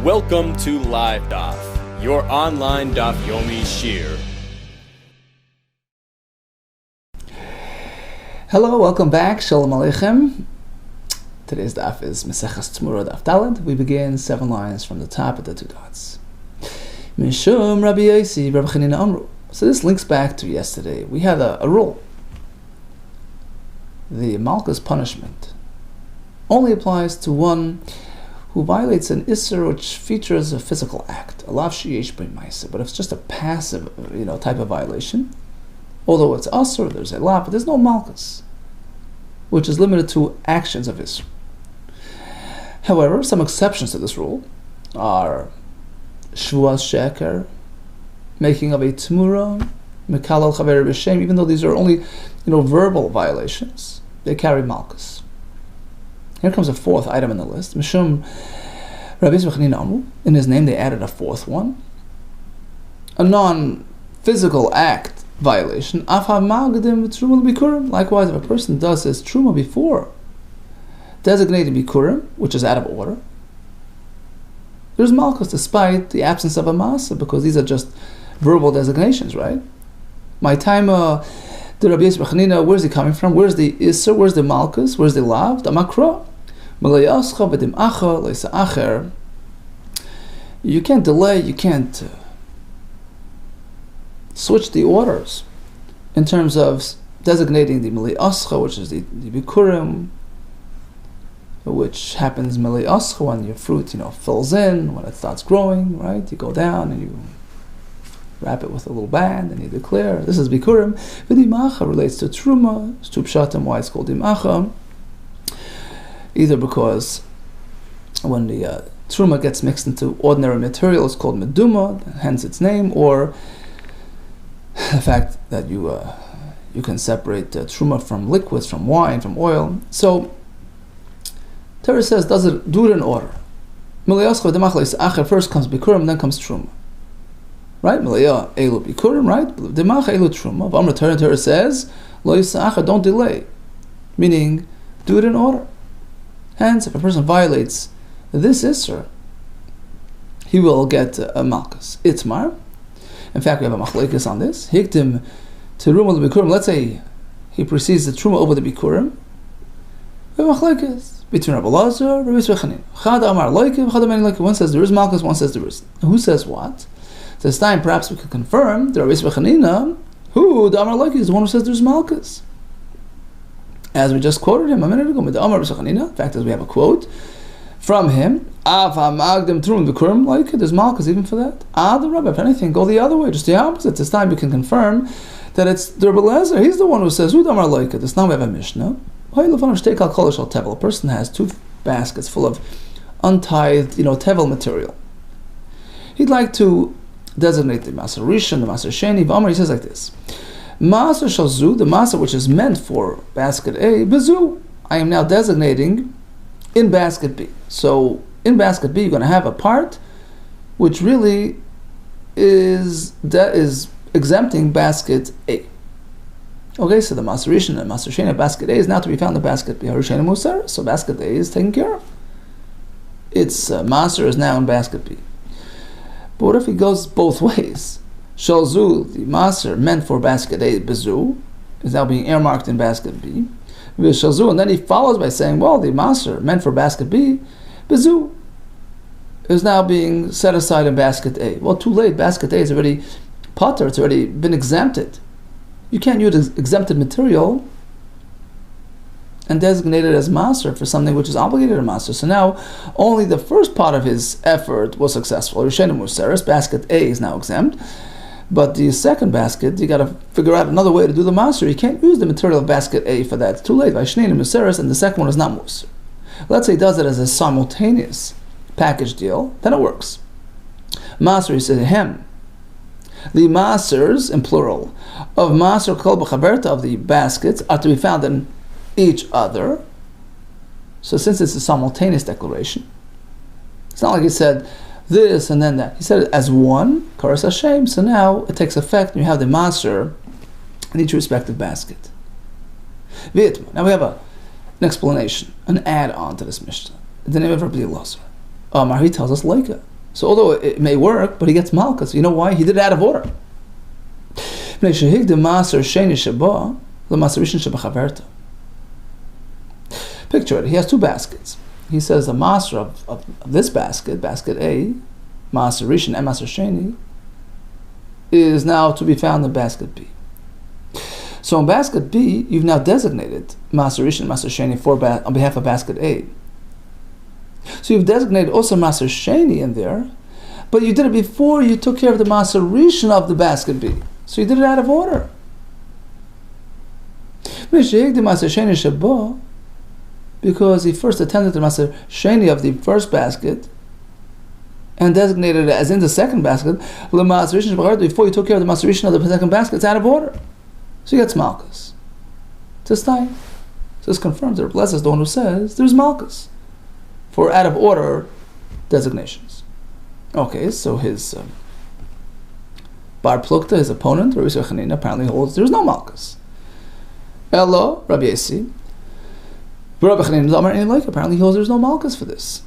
Welcome to LiveDaf, your online Daf Yomi Shir. Hello, welcome back. Shalom Aleichem. Today's daf is Maseches TEMURAH Daf Daled. We begin 7 lines from the top at the 2 dots. Mishum Rabbi Yosi, Rabbi Chanina Amru. So this links back to yesterday. We had a rule. The Malchus punishment only applies to one who violates an Isser which features a physical act. Alav sheyesh b'in ma'aser. But if it's just a passive, type of violation, although it's Asur, there's a lav, but there's no Malchus, which is limited to actions of Isser. However, some exceptions to this rule are Shvuas Sheker, making of a Temurah, Mekalal Chaver B'Shem, even though these are only, verbal violations, they carry Malchus. Here comes a 4th item in the list. Mishum Rabbi Chanina Amru. In his name, they added a 4th one. A non-physical act violation. Likewise, if a person does his truma before designating bikurim, which is out of order, there's malchus despite the absence of a masa, because these are just verbal designations, right? My time, the Rabbi Chanina, where's he coming from? Where's the Isser? Where's the malchus? Where's the lav? The makra. You can't delay, you can't switch the orders in terms of designating the Mili Ascha, which is the Bikurim, which happens Mili Ascha when your fruit, fills in, when it starts growing, right? You go down and you wrap it with a little band and you declare, this is Bikurim. V'dimacha relates to Truma, it's two pshatim, why it's called Dimacha, either because when the Truma gets mixed into ordinary material, it's called Meduma, hence its name, or the fact that you can separate Truma from liquids, from wine, from oil. So Torah says, do it in order. First comes Bikurim, then comes Truma. Right? Miliyah elu Bikurim, right? Demach elu Truma. V'amr Torah says, Lo yisa'acher, don't delay. Meaning, do it in order. Hence, if a person violates this Isser, he will get a Malchus. Itmar. In fact, we have a machlekes on this. Hiktim teruma l'bikurim. Let's say he precedes the truma over the bikurim. We have a machlekes between Rabbi Lazar and Rabbi Chanina. Chad amar loike, chad amar loike. One says there is Malchus, one says there is. Who says what? This time, perhaps we could confirm that Rabbi Chanina, who the amar loike, is the one who says there is Malchus. As we just quoted him a minute ago, with the amar Rabbi Chanina. In fact, as we have a quote from him, there's Malchus even for that. The Rabbi, if anything, go the other way, just the opposite. This time we can confirm that it's the Rabbi Lezer. He's the one who says, this time we have a Mishnah. A person has 2 baskets full of untithed, tevel material. He'd like to designate the Maser Rishon, the Maser Sheni. He says like this: Maser Shalzu, the Maser which is meant for basket A, Bezu, I am now designating in basket B. So in basket B, you're going to have a part which really is exempting basket A. Okay, so the Maser Rishon and Maser Sheni, basket A is now to be found in basket B. Harishayim Musar, so basket A is taken care of. Its Maser is now in basket B. But what if he goes both ways? Shalzu, the Maser meant for basket A, Bezu, is now being earmarked in basket B. And then he follows by saying, well, the Maser meant for basket B, Bezu, is now being set aside in basket A. Well, too late. Basket A is already potter. It's already been exempted. You can't use exempted material and designate it as Maser for something which is obligated to Maser. So now, only the first part of his effort was successful. Rishenim Museris, basket A is now exempt. But the second basket, you got to figure out another way to do the Maser. You can't use the material of basket A for that. It's too late. Rishenim Museris, and the second one is not Muser. Let's say he does it as a simultaneous package deal, then it works. Maser, he said, hem. The Masers, in plural, of Maser Kol B'Chaberta, of the baskets, are to be found in each other. So since it's a simultaneous declaration, it's not like he said this and then that. He said it as one, Karas Hashem, so now it takes effect and you have the Maser in each respective basket. Now we have an explanation, an add-on to this Mishnah. The name of Rabbi Elazar. He tells us Leika. So although it may work, but he gets malchus. You know why? He did it out of order. Picture it. He has two baskets. He says the master of this basket, basket A, master rishon and master sheni, is now to be found in basket B. So in basket B, you've now designated master rishon and master sheni on behalf of basket A. So you've designated also master sheni in there, but you did it before you took care of the master rishon of the basket B. So you did it out of order. Because he first attended to master sheni of the first basket and designated it as in the second basket, before you took care of the master rishon of the second basket, it's out of order. So he gets malchus. This time, so this confirms that Rebbe is the one who says there's malchus for out of order designations. Okay, so his Bar Plukta, his opponent, Rabbi Chanina, apparently holds there's no malchus. Elo, Rabbi Yesi, Rabbi Chanina, apparently he holds there's no malchus for this.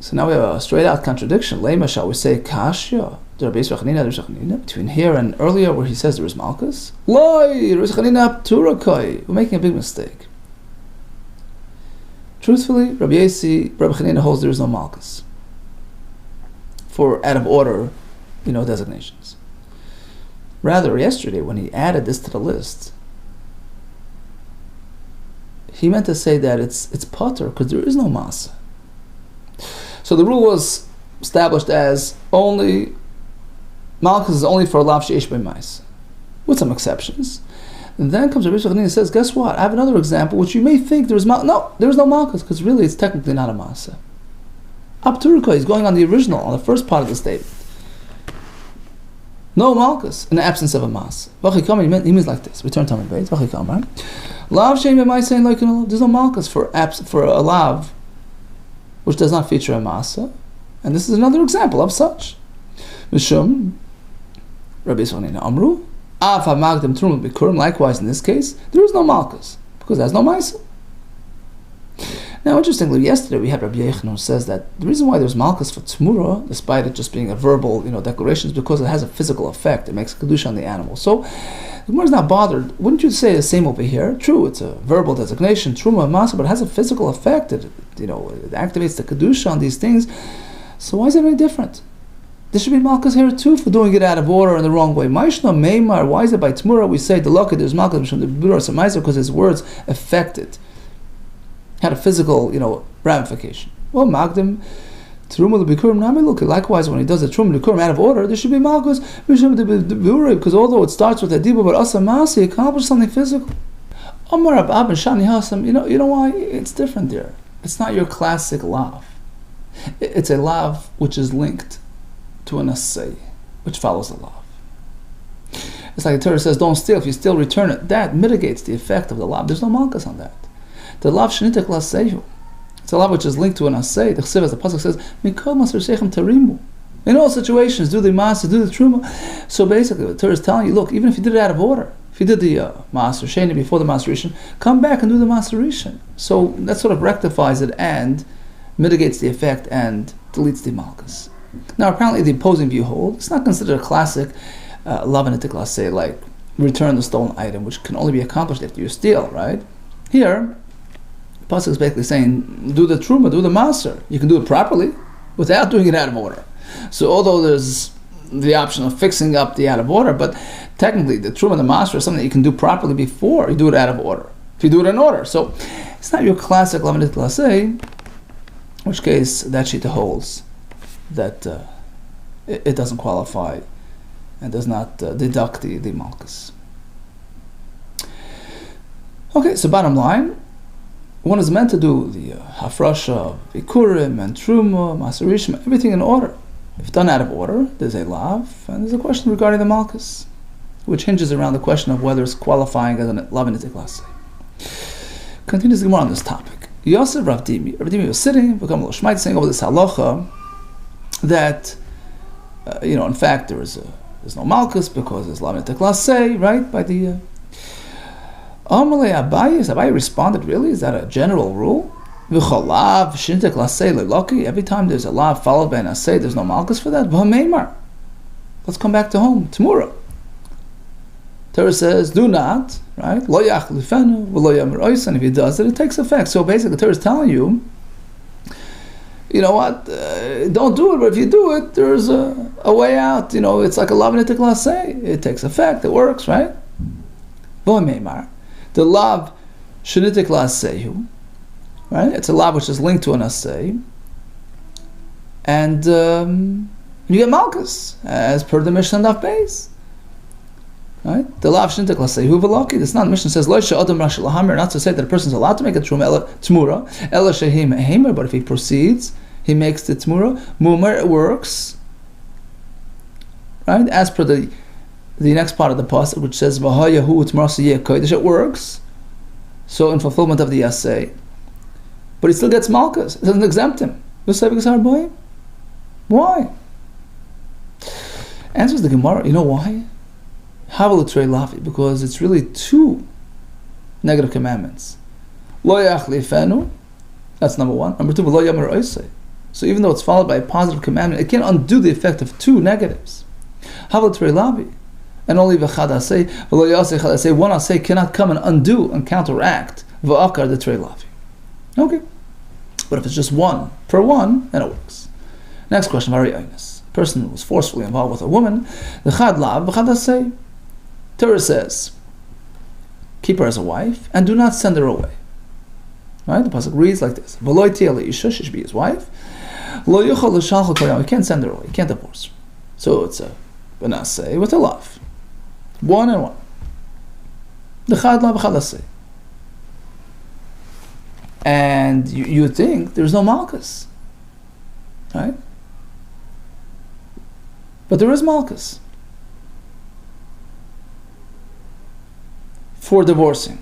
So now we have a straight out contradiction. Lema, shall we say kashya? Between here and earlier where he says there is malchus? We're making a big mistake. Truthfully, Rabbi Chanina holds there is no malchus for out of order, designations. Rather, yesterday when he added this to the list, he meant to say that it's potter because there is no masa. So the rule was established as only malchus is only for lav she'esh b'mais, with some exceptions. And then comes Rabbi Chanina and says, guess what? I have another example which you may think there is no malchus because really it's technically not a masa. Abturka is going on the original, on the first part of the statement. No malchus in the absence of a masa. He means like this. Return Talmud Bavli. Lav she'esh b'mais saying like there's no malchus for a lav which does not feature a masa, and this is another example of such. Mishum Rabbi Chanina Amru. Likewise, in this case, there is no malchus because there's no ma'isa. Now, interestingly, yesterday we had Rabbi Yechon who says that the reason why there's malchus for TEMURAH, despite it just being a verbal, declaration, is because it has a physical effect. It makes kedusha on the animal. So the Gemara is not bothered. Wouldn't you say the same over here? True, it's a verbal designation, truma masa, but it has a physical effect. It activates the kedusha on these things. So why is it any different? There should be malchus here too for doing it out of order in the wrong way. Maishna Meimar, why is it by TEMURAH we say the lucky there's malchus from the Bura Samaiser because his words affected, had a physical, ramification. Well, Magdim Truma Bikurim Nami Luki. Likewise, when he does the Truma Bikurim out of order, there should be malchus because although it starts with a dibu but asamasi, he accomplished something physical. Omar Abab and Shani Hasam, you know why? It's different there. It's not your classic lav. It's a lav which is linked to an assay, which follows the lav. It's like the Torah says, don't steal. If you steal, return it. That mitigates the effect of the lav. There's no malchus on that. The lav shenitek lasehu. It's a lav which is linked to an assay. The chsiv, as the pasuk says, mikol maser sechem tarimu. In all situations, do the maser, do the truma. So basically, the Torah is telling you, look, even if you did it out of order, if you did the maser sheni before the maser rishon, come back and do the maser rishon. So that sort of rectifies it and mitigates the effect and deletes the malchus. Now, apparently, the opposing view hold it's not considered a classic lav and etik say like return the stolen item, which can only be accomplished after you steal. Right here, the pasuk is basically saying do the truma, do the maser. You can do it properly without doing it out of order. So, although there's the option of fixing up the out of order, but technically, the truma and the maser is something that you can do properly before you do it out of order. If you do it in order, so it's not your classic lav and etik say. In which case, that shita holds that it doesn't qualify and does not deduct the malchus. Okay, so bottom line, one is meant to do the hafrasha, bikurim, and truma, maserishim, everything in order. If done out of order, there's a lav, and there's a question regarding the malchus, which hinges around the question of whether it's qualifying as a lav and etik lasei. Continues the Gemara on this topic. Yosef Rav Dimi was sitting, become a little shmait, saying over this halacha that, in fact, there's no malchus because there's lav and etik lasei, right? By the Amalei Abaye responded, really? Is that a general rule? V'cholav shintek lasei leloki. Every time there's a lav followed by an asay, there's no malchus for that. V'hameimar. Let's come back to home. Temurah. Torah says, do not, right? Lo yachlifenu v'lo yamer ois. And if he does it, it takes effect. So basically, Torah is telling you, you know what? Don't do it. But if you do it, there's a way out. You know, it's like a lav nitik lasei. It takes effect. It works, right? V'hameimar. The lav shenitik laseihu. Right? It's a lav which is linked to an asay. And you get malchus, as per the Mishnah Daf Beis. Right? The lav shintek laseihu v'loki. It's not, the Mishnah says, Lo she'adam rash lahamer, not to say that a person is allowed to make a temurah, ela shehim hemer, but if he proceeds, he makes the temurah. Mumer, it works. Right? As per the next part of the pasuk, which says, V'hayahu t'marasiyeh kodesh, it works. So in fulfillment of the asay. But he still gets malchus. It doesn't exempt him. Why? Answers the Gemara. You know why? Because it's really two negative commandments. Lo yachlifenu. That's number one. Number two, lo yamer oisei. So even though it's followed by a positive commandment, it can't undo the effect of two negatives. Havel trei lavi. And only v'chad asei, v'lo yasei chad asei. One asei cannot come and undo and counteract v'akar the trei lavi. Okay. But if it's just one per one, then it works. Next question, very honest. A person who was forcefully involved with a woman, the chad lav, v'chad asei. Torah says, keep her as a wife and do not send her away. Right? The pasuk reads like this: V'lo yitiyah le'isha, she should be his wife. Lo yuchal l'shalchol kol yom, you can't send her away, you can't divorce her. So it's an asay with a lav. One and one. The chad lav, v'chad asei. And you think there's no malchus, right? But there is malchus for divorcing.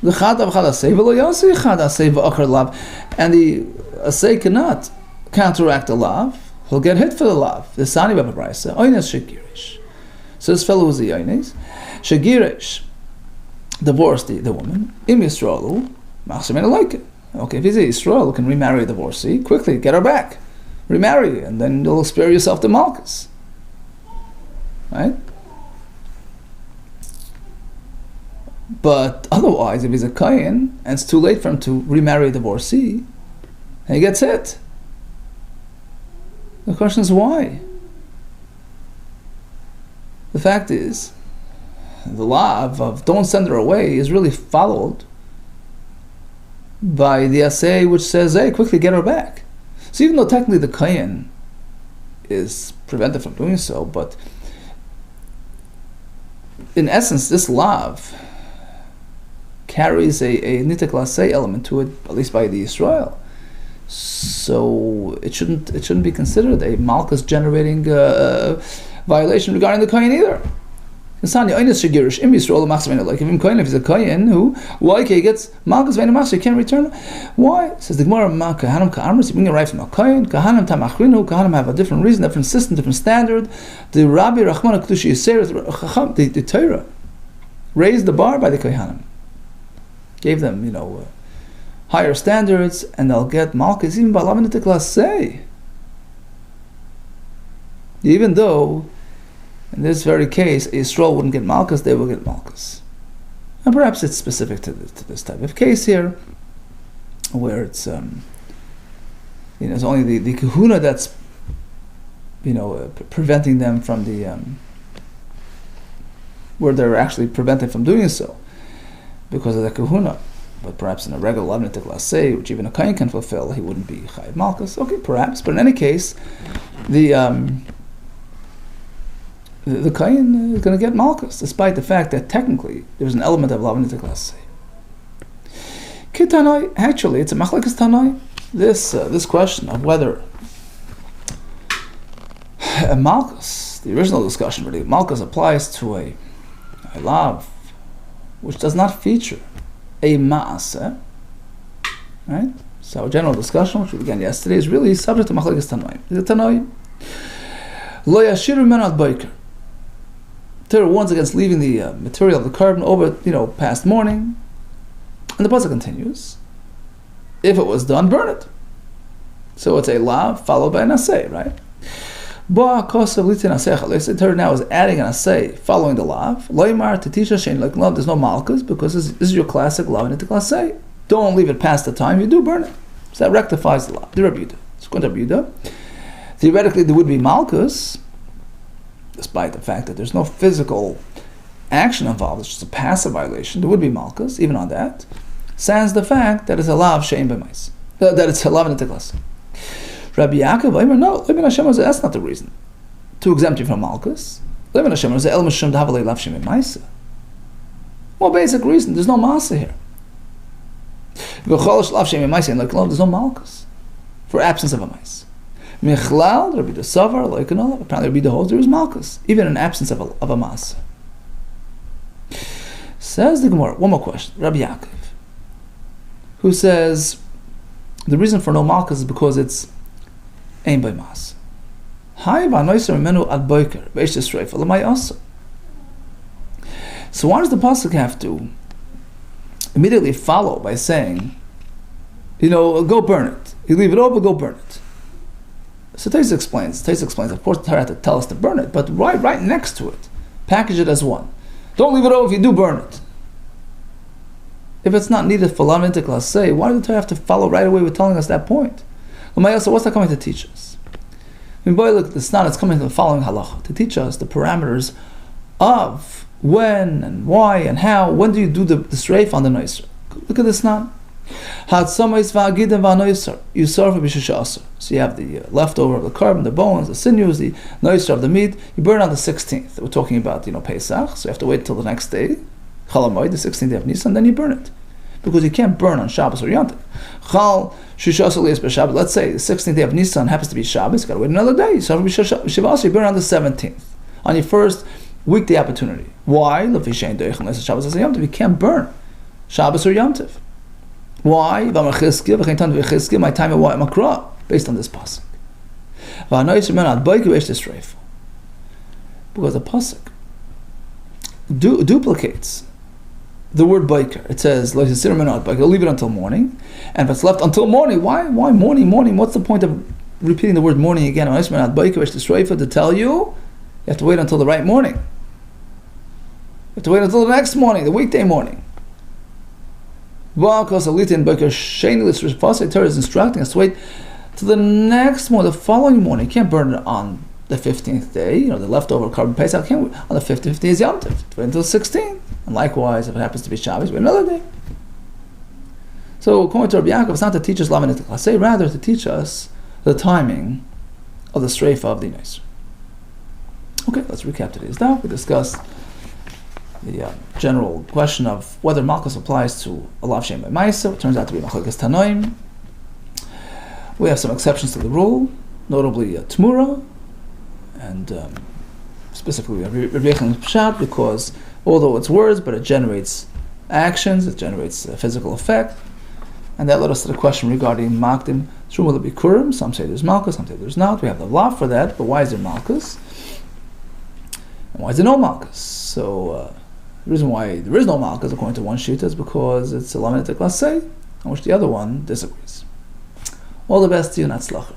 The chad lav chad asei v'lo yasei chad asei v'akar lav, and the asei cannot counteract the lav. He'll get hit for the lav. The sani b'abraysa oynes shegirish. So this fellow was the oynes shegirish. Divorced the woman. Im Yisraelu, machshamin like it. Okay, if he's a Yisrael who can remarry a divorcee, quickly get her back, remarry, and then you'll spare yourself the malchus. Right? But otherwise, if he's a kohen and it's too late for him to remarry a divorcee, and he gets hit, the question is why? The fact is, the lav of don't send her away is really followed by the asay which says, hey, quickly get her back. So even though technically the kohen is prevented from doing so, but in essence this lav carries a nitik lasay element to it, at least by the Yisrael. So it shouldn't be considered a malchus generating violation regarding the kohen either. If he's a kohen who he gets malchus ve'enu he can't return. Why? Says the Gemara, kahanim ka'amris, you bring it right from a kohen. Kahanim tamachrinu, kahanim have a different reason, different system, different standard. The Rabbi Rachman HaKadosh Yisrael, the Torah raised the bar by the kohanim, gave them higher standards, and they'll get malchus even by lav nitik lasei. Even though in this very case, Yisrael wouldn't get malchus, they will get malchus. And perhaps it's specific to this type of case here, where it's it's only the kahuna that's preventing them from the where they're actually prevented from doing so because of the kahuna. But perhaps in a regular lav nitik lasei, which even a kohen can fulfill, he wouldn't be chayiv malchus. Okay, perhaps, but in any case, the kohen is going to get malchus, despite the fact that technically there's an element of lav nitik lasei. Kitanoi, actually, it's a machlekes tanoi. This question of whether a malchus, the original discussion really, malchus applies to a lav which does not feature a ma'aseh, right? So general discussion, which we began yesterday, is really subject to machlekes tanoi. The tanoi lo yashiru men ad boker. Torah warns against leaving the material of the carbon over, past morning. And the pasuk continues, if it was done, burn it. So it's a lav followed by an asay, right? The Torah now is adding an asay following the lav. There's no malchus because this is your classic lav and asay. Don't leave it past the time. You do burn it. So that rectifies the law. The Rabbi Yehuda. It's going to Rabbi Yehuda. Theoretically, there would be malchus, despite the fact that there's no physical action involved. It's just a passive violation. There would be malchus, even on that. Sans the fact that it's a lav shein b'mais, that it's a lav and tiklas. Rabbi Yaakov, no, that's not the reason to exempt you from malchus. Well, basic reason, there's no masa here. There's no malchus for absence of a mice. Michlal, Rabbi Savar, apparently Rabbi holds there is malchus, even in absence of a masa. Says the Gemara, one more question. Rabbi Yaakov, who says the reason for no malchus is because it's ein by mas. So why does the pasuk have to immediately follow by saying, go burn it? You leave it over, go burn it. So Tais explains, of course the Torah had to tell us to burn it, but right next to it, package it as one. Don't leave it over if you do burn it. If it's not needed for lav intiklas, say, why did the Torah have to follow right away with telling us that point? So what's that coming to teach us? Look, it's coming to the following halacha, to teach us the parameters of when and why and how. When do you do the streif on the noiser? Look at this now. So you have the leftover of the carbon, the bones, the sinews, the noiser of the meat. You burn on the 16th. We're talking about Pesach, so you have to wait until the next day, Chalamoid, the 16th day of Nisan, then you burn it. Because you can't burn on Shabbos or Yom Tov. Let's say the 16th day of Nisan happens to be Shabbos, you got to wait another day. So you burn on the 17th, on your first weekday opportunity. Why? You can't burn Shabbos or Yom Tov. Why? My time makra, based on this pasuk. Because the pasuk duplicates the word biker. It says, you'll leave it until morning. And if it's left until morning, why morning? What's the point of repeating the word morning again? To tell you have to wait until the right morning. You have to wait until the next morning, the weekday morning. Torah is instructing us to wait till the next morning, the following morning. You can't burn it on the 15th day, the leftover carbon Pesach. On the 15th day is Yom Tov. Wait until the 16th. And likewise, if it happens to be Shabbos, wait another day. So, according to Rabbi Yaakov, it's not to teach us lav and tiklas, rather to teach us the timing of the streifa of the Nicer. Okay, let's recap today's daf. We discussed the general question of whether malchus applies to a lav shein by ma'aser. It turns out to be machlokes tanoim. We have some exceptions to the rule, notably TEMURAH, and specifically Rabbi Yechon's pshat, because although it's words, but it generates actions, it generates a physical effect. And that led us to the question regarding makdim, will it be kurim? Some say there's malchus, some say there's not. We have the law for that, but why is there malchus? And why is there no malchus? So the reason why there is no malchus, according to one shita, is because it's a lav and tiklas, on which the other one disagrees. All the best to you, and atzlacha.